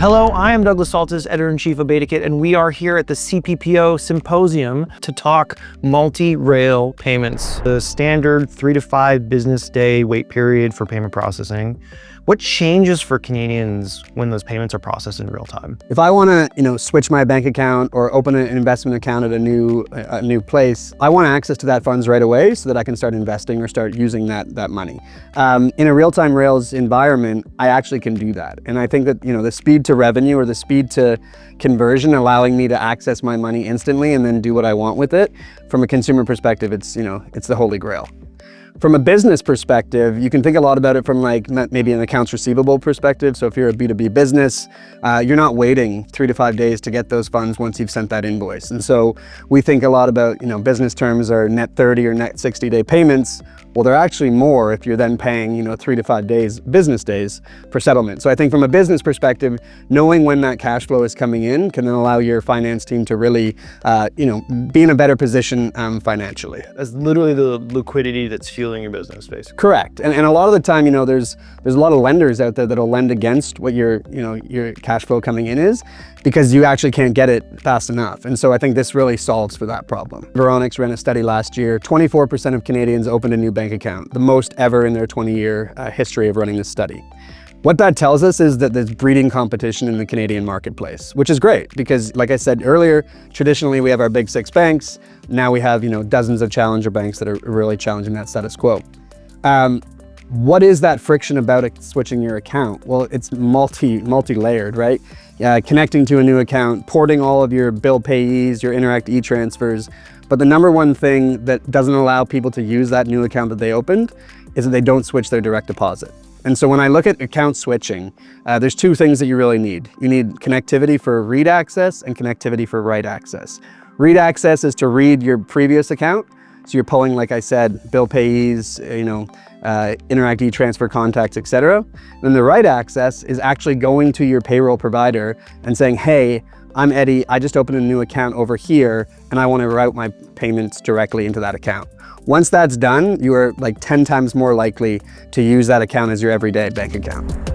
Hello, I am Douglas Saltis, Editor-in-Chief of Beqaj, and we are here at the CPPO Symposium to talk multi-rail payments, the standard 3 to 5 business day wait period for payment processing. What changes for Canadians when those payments are processed in real time? If I want to, switch my bank account or open an investment account at a new place, I want access to that funds right away so that I can start investing or start using that money. In a real-time Rails environment, I actually can do that. And I think that, the speed to revenue or the speed to conversion, allowing me to access my money instantly and then do what I want with it, from a consumer perspective, it's the holy grail. From a business perspective, you can think a lot about it from maybe an accounts receivable perspective. So if you're a B2B business, you're not waiting 3 to 5 days to get those funds once you've sent that invoice. And so we think a lot about, business terms are net 30 or net 60-day payments. Well, they're actually more if you're then paying, 3 to 5 business days for settlement. So I think from a business perspective, knowing when that cash flow is coming in can then allow your finance team to really, be in a better position financially. That's literally the liquidity that's fueling your business, basically. Correct. And a lot of the time, there's a lot of lenders out there that'll lend against what your cash flow coming in is, because you actually can't get it fast enough. And so I think this really solves for that problem. Veronix ran a study last year. 24% of Canadians opened a new bank account, the most ever in their 20-year history of running this study. What that tells us is that there's breeding competition in the Canadian marketplace, which is great because, like I said earlier, traditionally we have our big 6 banks. Now we have, dozens of challenger banks that are really challenging that status quo. What is that friction about switching your account? Well, it's multi-layered, right? Connecting to a new account, porting all of your bill payees, your Interact e-transfers. But the number one thing that doesn't allow people to use that new account that they opened is that they don't switch their direct deposit. And so when I look at account switching, there's 2 things that you really need. You need connectivity for read access and connectivity for write access. Read access is to read your previous account. So you're pulling, like I said, bill payees, Interact e-transfer contacts, etc. Then the write access is actually going to your payroll provider and saying, hey, I'm Eddie, I just opened a new account over here and I want to route my payments directly into that account. Once that's done, you are 10 times more likely to use that account as your everyday bank account.